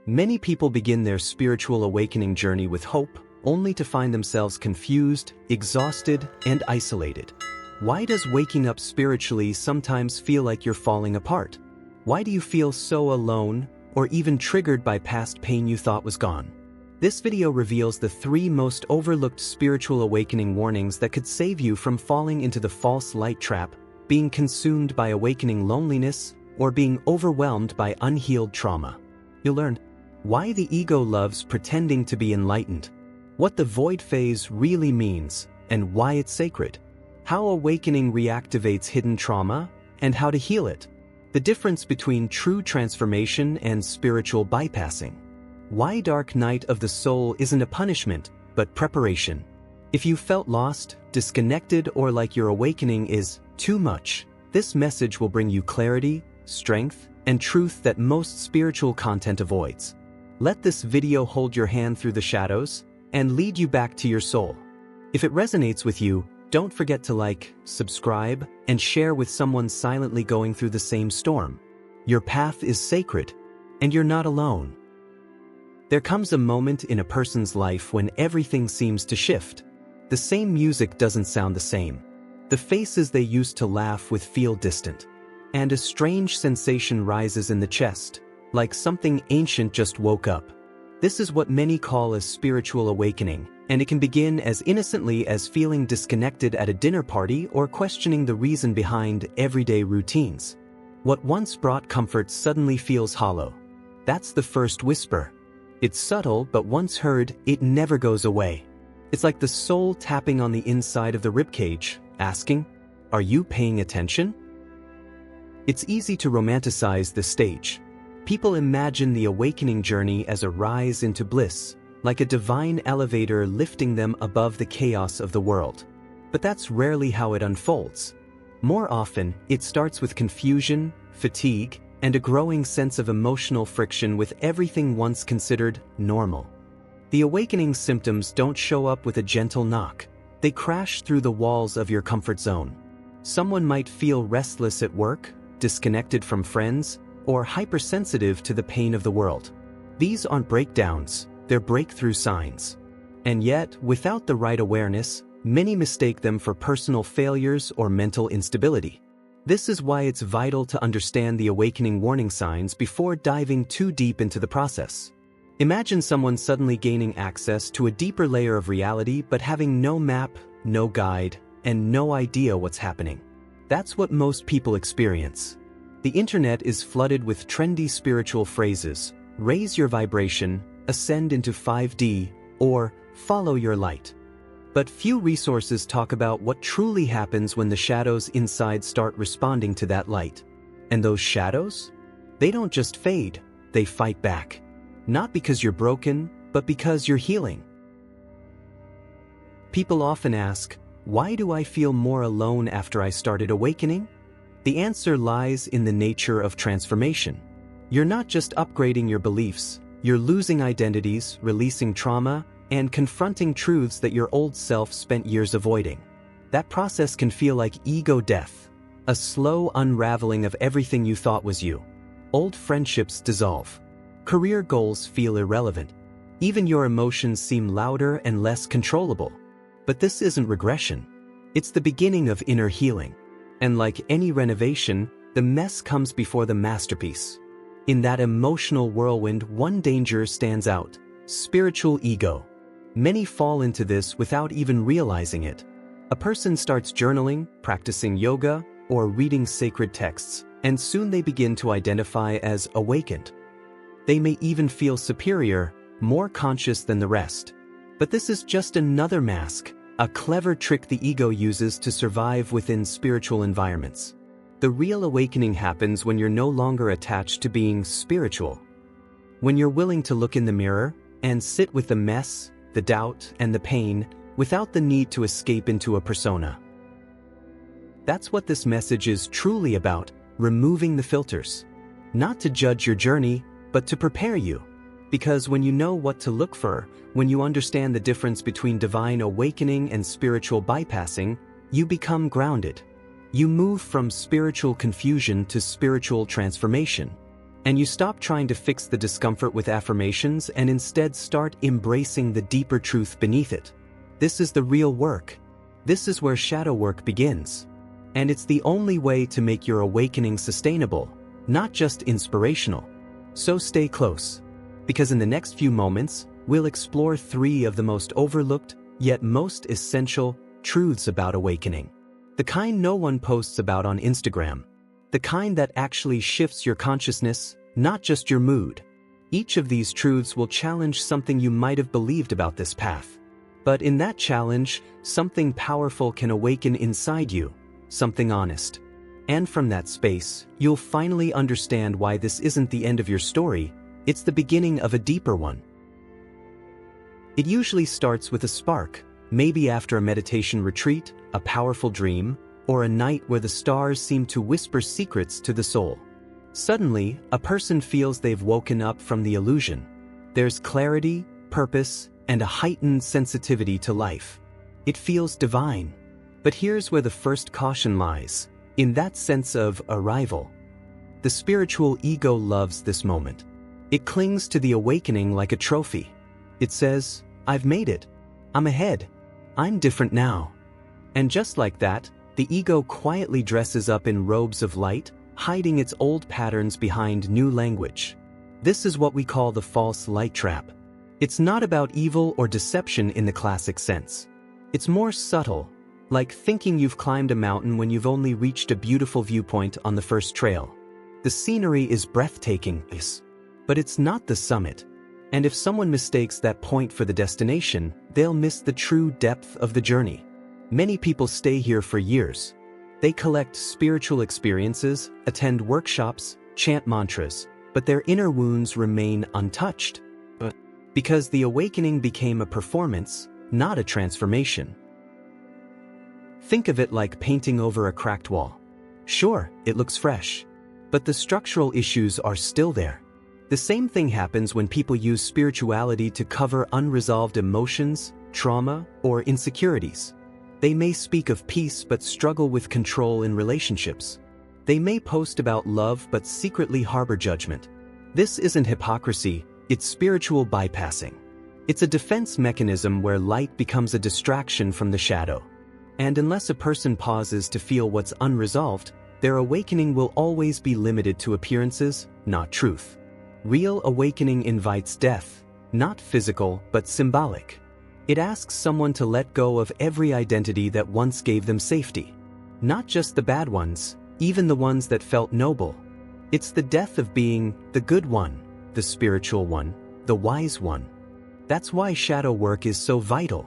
Many people begin their spiritual awakening journey with hope, only to find themselves confused, exhausted, and isolated. Why does waking up spiritually sometimes feel like you're falling apart? Why do you feel so alone, or even triggered by past pain you thought was gone? This video reveals the 3 most overlooked spiritual awakening warnings that could save you from falling into the false light trap, being consumed by awakening loneliness, or being overwhelmed by unhealed trauma. You'll learn why the ego loves pretending to be enlightened, what the void phase really means, and why it's sacred, how awakening reactivates hidden trauma, and how to heal it, the difference between true transformation and spiritual bypassing, why dark night of the soul isn't a punishment, but preparation. If you felt lost, disconnected, or like your awakening is too much, this message will bring you clarity, strength, and truth that most spiritual content avoids. Let this video hold your hand through the shadows and lead you back to your soul. If it resonates with you, don't forget to like, subscribe, and share with someone silently going through the same storm. Your path is sacred, and you're not alone. There comes a moment in a person's life when everything seems to shift. The same music doesn't sound the same. The faces they used to laugh with feel distant. And a strange sensation rises in the chest, like something ancient just woke up. This is what many call a spiritual awakening, and it can begin as innocently as feeling disconnected at a dinner party or questioning the reason behind everyday routines. What once brought comfort suddenly feels hollow. That's the first whisper. It's subtle, but once heard, it never goes away. It's like the soul tapping on the inside of the ribcage, asking, "Are you paying attention?" It's easy to romanticize this stage. People imagine the awakening journey as a rise into bliss, like a divine elevator lifting them above the chaos of the world. But that's rarely how it unfolds. More often, it starts with confusion, fatigue, and a growing sense of emotional friction with everything once considered normal. The awakening symptoms don't show up with a gentle knock. They crash through the walls of your comfort zone. Someone might feel restless at work, disconnected from friends, or hypersensitive to the pain of the world. These aren't breakdowns, they're breakthrough signs. And yet, without the right awareness, many mistake them for personal failures or mental instability. This is why it's vital to understand the awakening warning signs before diving too deep into the process. Imagine someone suddenly gaining access to a deeper layer of reality but having no map, no guide, and no idea what's happening. That's what most people experience. The internet is flooded with trendy spiritual phrases: raise your vibration, ascend into 5D, or follow your light. But few resources talk about what truly happens when the shadows inside start responding to that light. And those shadows? They don't just fade, they fight back. Not because you're broken, but because you're healing. People often ask, why do I feel more alone after I started awakening? The answer lies in the nature of transformation. You're not just upgrading your beliefs, you're losing identities, releasing trauma, and confronting truths that your old self spent years avoiding. That process can feel like ego death, a slow unraveling of everything you thought was you. Old friendships dissolve. Career goals feel irrelevant. Even your emotions seem louder and less controllable. But this isn't regression. It's the beginning of inner healing. And like any renovation, the mess comes before the masterpiece. In that emotional whirlwind, one danger stands out: spiritual ego. Many fall into this without even realizing it. A person starts journaling, practicing yoga, or reading sacred texts, and soon they begin to identify as awakened. They may even feel superior, more conscious than the rest. But this is just another mask, a clever trick the ego uses to survive within spiritual environments. The real awakening happens when you're no longer attached to being spiritual. When you're willing to look in the mirror and sit with the mess, the doubt, and the pain without the need to escape into a persona. That's what this message is truly about: removing the filters. Not to judge your journey, but to prepare you. Because when you know what to look for, when you understand the difference between divine awakening and spiritual bypassing, you become grounded. You move from spiritual confusion to spiritual transformation. And you stop trying to fix the discomfort with affirmations and instead start embracing the deeper truth beneath it. This is the real work. This is where shadow work begins. And it's the only way to make your awakening sustainable, not just inspirational. So stay close, because in the next few moments, we'll explore 3 of the most overlooked, yet most essential, truths about awakening. The kind no one posts about on Instagram. The kind that actually shifts your consciousness, not just your mood. Each of these truths will challenge something you might have believed about this path. But in that challenge, something powerful can awaken inside you, something honest. And from that space, you'll finally understand why this isn't the end of your story, it's the beginning of a deeper one. It usually starts with a spark, maybe after a meditation retreat, a powerful dream, or a night where the stars seem to whisper secrets to the soul. Suddenly, a person feels they've woken up from the illusion. There's clarity, purpose, and a heightened sensitivity to life. It feels divine. But here's where the first caution lies, in that sense of arrival. The spiritual ego loves this moment. It clings to the awakening like a trophy. It says, "I've made it. I'm ahead. I'm different now." And just like that, the ego quietly dresses up in robes of light, hiding its old patterns behind new language. This is what we call the false light trap. It's not about evil or deception in the classic sense. It's more subtle, like thinking you've climbed a mountain when you've only reached a beautiful viewpoint on the first trail. The scenery is breathtaking, but it's not the summit. And if someone mistakes that point for the destination, they'll miss the true depth of the journey. Many people stay here for years. They collect spiritual experiences, attend workshops, chant mantras, but their inner wounds remain untouched. Because the awakening became a performance, not a transformation. Think of it like painting over a cracked wall. Sure, it looks fresh, but the structural issues are still there. The same thing happens when people use spirituality to cover unresolved emotions, trauma, or insecurities. They may speak of peace but struggle with control in relationships. They may post about love but secretly harbor judgment. This isn't hypocrisy, it's spiritual bypassing. It's a defense mechanism where light becomes a distraction from the shadow. And unless a person pauses to feel what's unresolved, their awakening will always be limited to appearances, not truth. Real awakening invites death, not physical but symbolic. It asks someone to let go of every identity that once gave them safety. Not just the bad ones, even the ones that felt noble. It's the death of being the good one, the spiritual one, the wise one. That's why shadow work is so vital.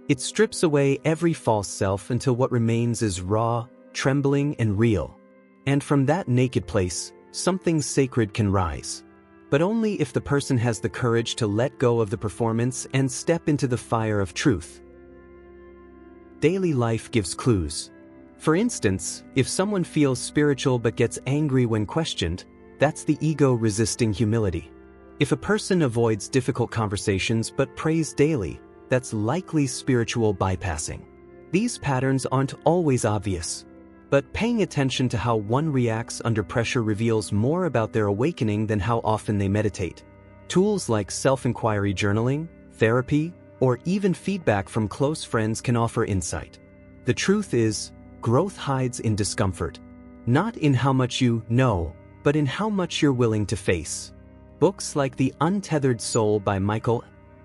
It strips away every false self until what remains is raw, trembling, and real. And from that naked place, something sacred can rise. But only if the person has the courage to let go of the performance and step into the fire of truth. Daily life gives clues. For instance, if someone feels spiritual but gets angry when questioned, that's the ego resisting humility. If a person avoids difficult conversations but prays daily, that's likely spiritual bypassing. These patterns aren't always obvious. But paying attention to how one reacts under pressure reveals more about their awakening than how often they meditate. Tools like self-inquiry journaling, therapy, or even feedback from close friends can offer insight. The truth is, growth hides in discomfort. Not in how much you know, but in how much you're willing to face. Books like The Untethered Soul by Michael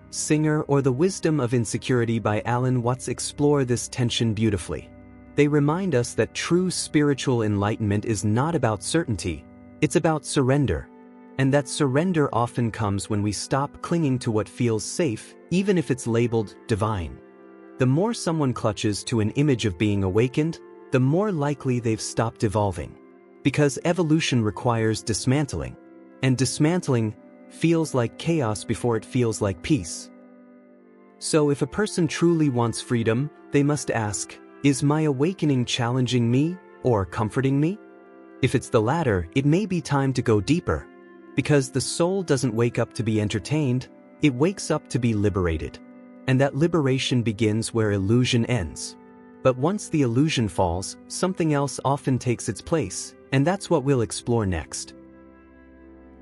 Singer or The Wisdom of Insecurity by Alan Watts explore this tension beautifully. They remind us that true spiritual enlightenment is not about certainty, it's about surrender. And that surrender often comes when we stop clinging to what feels safe, even if it's labeled divine. The more someone clutches to an image of being awakened, the more likely they've stopped evolving. Because evolution requires dismantling. And dismantling feels like chaos before it feels like peace. So if a person truly wants freedom, they must ask, is my awakening challenging me or comforting me? If it's the latter, it may be time to go deeper. Because the soul doesn't wake up to be entertained, it wakes up to be liberated. And that liberation begins where illusion ends. But once the illusion falls, something else often takes its place, and that's what we'll explore next.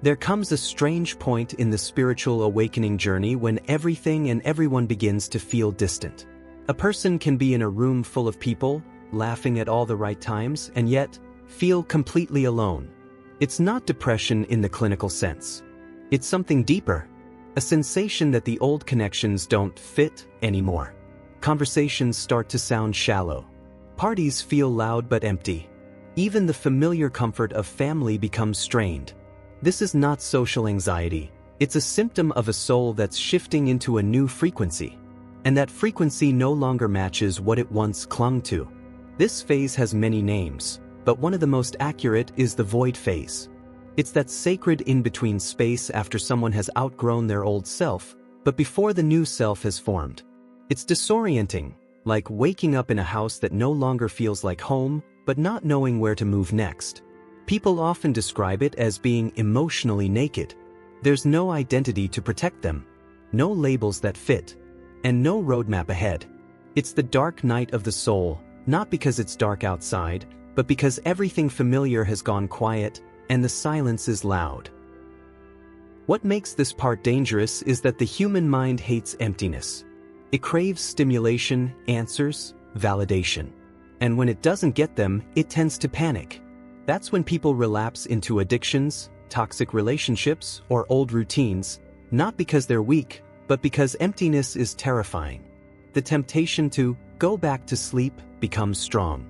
There comes a strange point in the spiritual awakening journey when everything and everyone begins to feel distant. A person can be in a room full of people, laughing at all the right times, and yet feel completely alone. It's not depression in the clinical sense. It's something deeper, a sensation that the old connections don't fit anymore. Conversations start to sound shallow. Parties feel loud but empty. Even the familiar comfort of family becomes strained. This is not social anxiety. It's a symptom of a soul that's shifting into a new frequency. And that frequency no longer matches what it once clung to. This phase has many names, but one of the most accurate is the void phase. It's that sacred in-between space after someone has outgrown their old self, but before the new self has formed. It's disorienting, like waking up in a house that no longer feels like home, but not knowing where to move next. People often describe it as being emotionally naked. There's no identity to protect them, no labels that fit, and no roadmap ahead. It's the dark night of the soul, not because it's dark outside, but because everything familiar has gone quiet and the silence is loud. What makes this part dangerous is that the human mind hates emptiness. It craves stimulation, answers, validation. And when it doesn't get them, it tends to panic. That's when people relapse into addictions, toxic relationships, or old routines, not because they're weak, but because emptiness is terrifying. The temptation to go back to sleep becomes strong.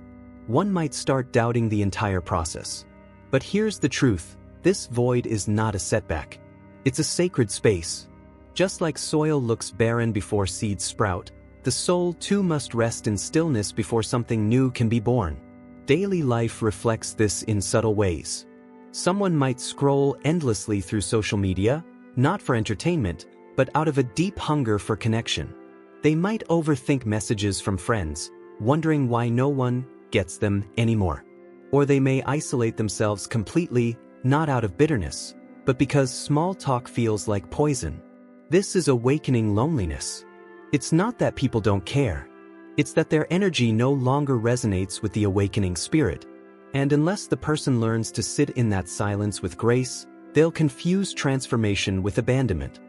One might start doubting the entire process. But here's the truth: this void is not a setback. It's a sacred space. Just like soil looks barren before seeds sprout, the soul too must rest in stillness before something new can be born. Daily life reflects this in subtle ways. Someone might scroll endlessly through social media, not for entertainment, but out of a deep hunger for connection. They might overthink messages from friends, wondering why no one gets them anymore. Or they may isolate themselves completely, not out of bitterness, but because small talk feels like poison. This is awakening loneliness. It's not that people don't care. It's that their energy no longer resonates with the awakening spirit. And unless the person learns to sit in that silence with grace, they'll confuse transformation with abandonment.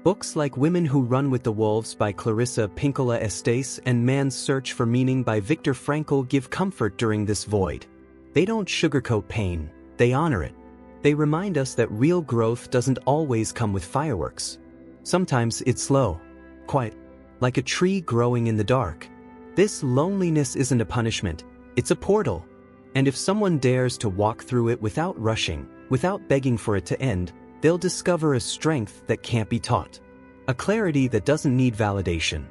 Books like Women Who Run with the Wolves by Clarissa Pinkola Estes and Man's Search for Meaning by Viktor Frankl give comfort during this void. They don't sugarcoat pain, they honor it. They remind us that real growth doesn't always come with fireworks. Sometimes it's slow, quiet, like a tree growing in the dark. This loneliness isn't a punishment, it's a portal. And if someone dares to walk through it without rushing, without begging for it to end, they'll discover a strength that can't be taught. A clarity that doesn't need validation.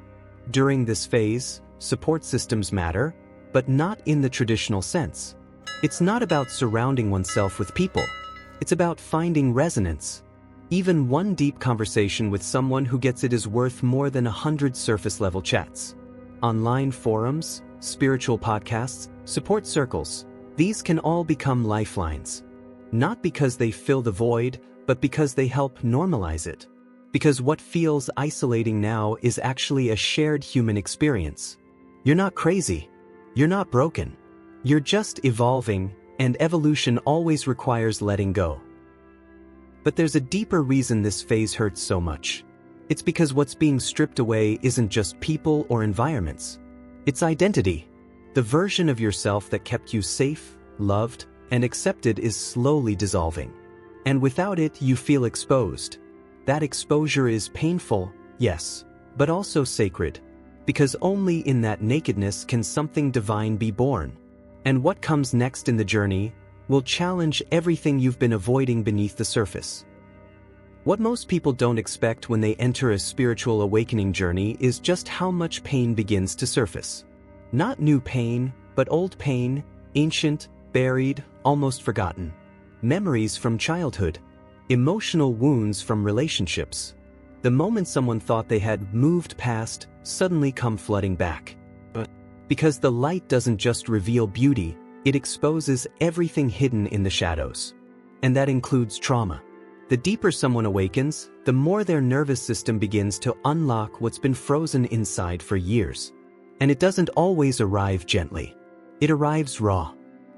During this phase, support systems matter, but not in the traditional sense. It's not about surrounding oneself with people. It's about finding resonance. Even one deep conversation with someone who gets it is worth more than 100 surface-level chats. Online forums, spiritual podcasts, support circles, these can all become lifelines. Not because they fill the void, but because they help normalize it. Because what feels isolating now is actually a shared human experience. You're not crazy. You're not broken. You're just evolving, and evolution always requires letting go. But there's a deeper reason this phase hurts so much. It's because what's being stripped away isn't just people or environments. It's identity. The version of yourself that kept you safe, loved, and accepted is slowly dissolving. And without it, you feel exposed. That exposure is painful, yes, but also sacred. Because only in that nakedness can something divine be born. And what comes next in the journey will challenge everything you've been avoiding beneath the surface. What most people don't expect when they enter a spiritual awakening journey is just how much pain begins to surface. Not new pain, but old pain, ancient, buried, almost forgotten. Memories from childhood. Emotional wounds from relationships. The moment someone thought they had moved past suddenly come flooding back. But because the light doesn't just reveal beauty, it exposes everything hidden in the shadows. And that includes trauma. The deeper someone awakens, the more their nervous system begins to unlock what's been frozen inside for years. And it doesn't always arrive gently. It arrives raw.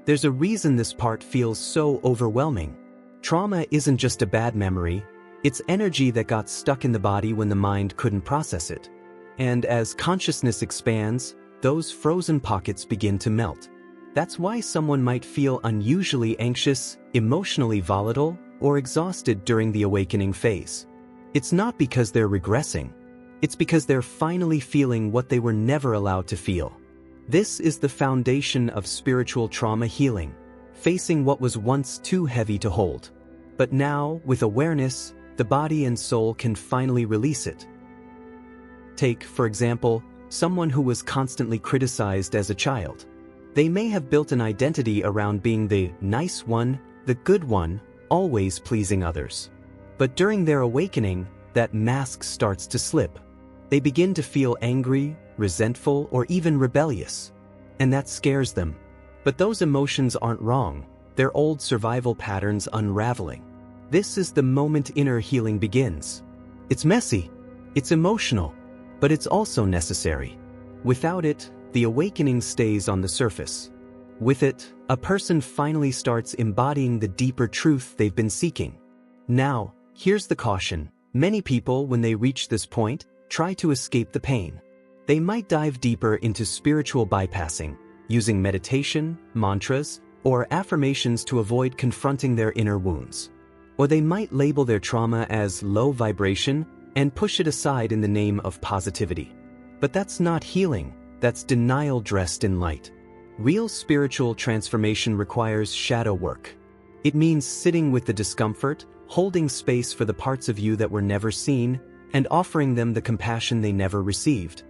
There's a reason this part feels so overwhelming. Trauma isn't just a bad memory, it's energy that got stuck in the body when the mind couldn't process it. And as consciousness expands, those frozen pockets begin to melt. That's why someone might feel unusually anxious, emotionally volatile, or exhausted during the awakening phase. It's not because they're regressing. It's because they're finally feeling what they were never allowed to feel. This is the foundation of spiritual trauma healing, facing what was once too heavy to hold. But now, with awareness, the body and soul can finally release it. Take, for example, someone who was constantly criticized as a child. They may have built an identity around being the nice one, the good one, always pleasing others. But during their awakening, that mask starts to slip. They begin to feel angry, resentful, or even rebellious. And that scares them. But those emotions aren't wrong. They're old survival patterns unraveling. This is the moment inner healing begins. It's messy, it's emotional, but it's also necessary. Without it, the awakening stays on the surface. With it, a person finally starts embodying the deeper truth they've been seeking. Now, here's the caution. Many people, when they reach this point, try to escape the pain. They might dive deeper into spiritual bypassing, using meditation, mantras, or affirmations to avoid confronting their inner wounds. Or they might label their trauma as low vibration and push it aside in the name of positivity. But that's not healing, that's denial dressed in light. Real spiritual transformation requires shadow work. It means sitting with the discomfort, holding space for the parts of you that were never seen, and offering them the compassion they never received.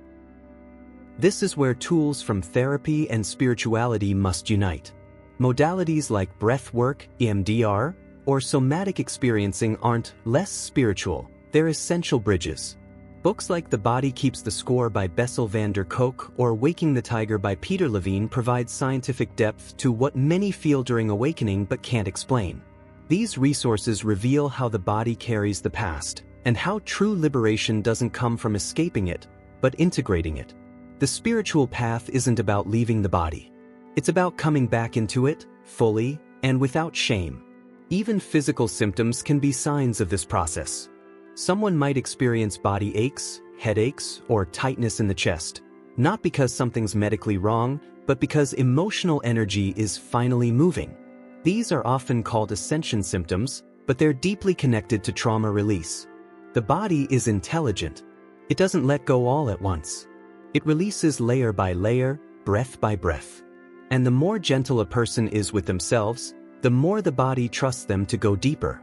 This is where tools from therapy and spirituality must unite. Modalities like breath work, EMDR, or somatic experiencing aren't less spiritual, they're essential bridges. Books like The Body Keeps the Score by Bessel van der Kolk or Waking the Tiger by Peter Levine provide scientific depth to what many feel during awakening but can't explain. These resources reveal how the body carries the past, and how true liberation doesn't come from escaping it, but integrating it. The spiritual path isn't about leaving the body. It's about coming back into it, fully, and without shame. Even physical symptoms can be signs of this process. Someone might experience body aches, headaches, or tightness in the chest, not because something's medically wrong, but because emotional energy is finally moving. These are often called ascension symptoms, but they're deeply connected to trauma release. The body is intelligent. It doesn't let go all at once. It releases layer by layer, breath by breath. And the more gentle a person is with themselves, the more the body trusts them to go deeper.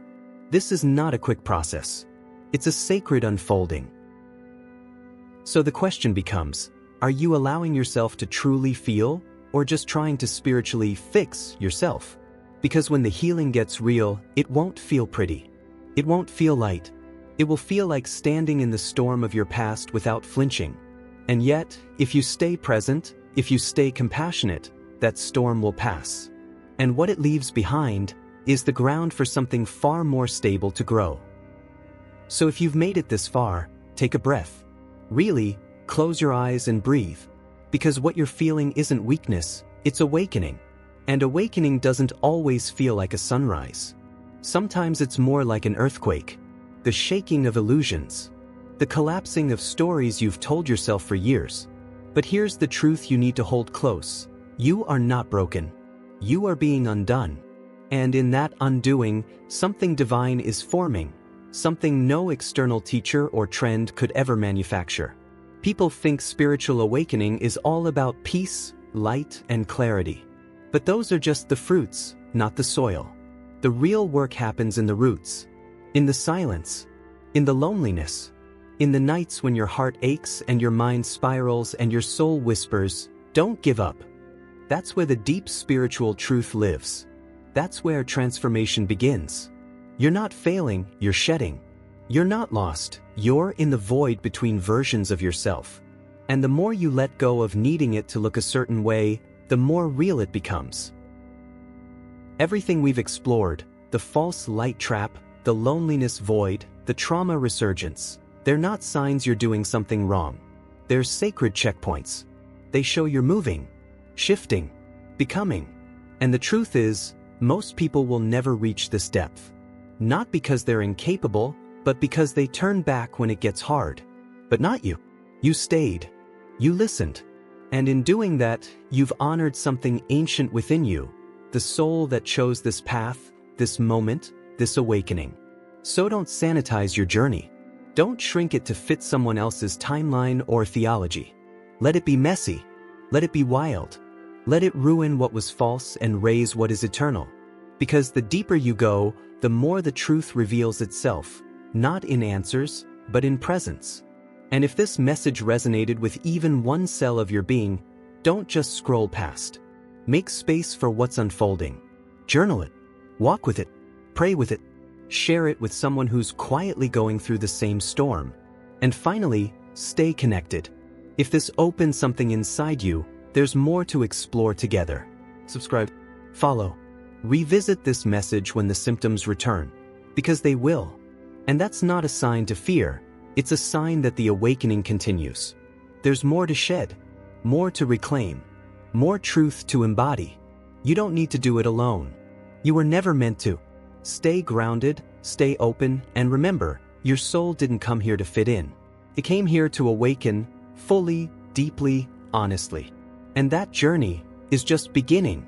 This is not a quick process. It's a sacred unfolding. So the question becomes, are you allowing yourself to truly feel, or just trying to spiritually fix yourself? Because when the healing gets real, it won't feel pretty. It won't feel light. It will feel like standing in the storm of your past without flinching. And yet, if you stay present, if you stay compassionate, that storm will pass. And what it leaves behind is the ground for something far more stable to grow. So if you've made it this far, take a breath. Really, close your eyes and breathe. Because what you're feeling isn't weakness, it's awakening. And awakening doesn't always feel like a sunrise. Sometimes it's more like an earthquake, the shaking of illusions, the collapsing of stories you've told yourself for years. But here's the truth you need to hold close. You are not broken. You are being undone. And in that undoing, something divine is forming, something no external teacher or trend could ever manufacture. People think spiritual awakening is all about peace, light, and clarity. But those are just the fruits, not the soil. The real work happens in the roots, in the silence, in the loneliness, in the nights when your heart aches and your mind spirals and your soul whispers, "Don't give up." That's where the deep spiritual truth lives. That's where transformation begins. You're not failing, you're shedding. You're not lost, you're in the void between versions of yourself. And the more you let go of needing it to look a certain way, the more real it becomes. Everything we've explored, the false light trap, the loneliness void, the trauma resurgence, they're not signs you're doing something wrong. They're sacred checkpoints. They show you're moving, shifting, becoming. And the truth is, most people will never reach this depth. Not because they're incapable, but because they turn back when it gets hard. But not you. You stayed. You listened. And in doing that, you've honored something ancient within you, the soul that chose this path, this moment, this awakening. So don't sanitize your journey. Don't shrink it to fit someone else's timeline or theology. Let it be messy. Let it be wild. Let it ruin what was false and raise what is eternal. Because the deeper you go, the more the truth reveals itself, not in answers, but in presence. And if this message resonated with even one cell of your being, don't just scroll past. Make space for what's unfolding. Journal it. Walk with it. Pray with it. Share it with someone who's quietly going through the same storm. And finally, stay connected. If this opens something inside you, there's more to explore together. Subscribe. Follow. Revisit this message when the symptoms return. Because they will. And that's not a sign to fear. It's a sign that the awakening continues. There's more to shed. More to reclaim. More truth to embody. You don't need to do it alone. You were never meant to. Stay grounded, stay open, and remember, your soul didn't come here to fit in. It came here to awaken, fully, deeply, honestly. And that journey is just beginning.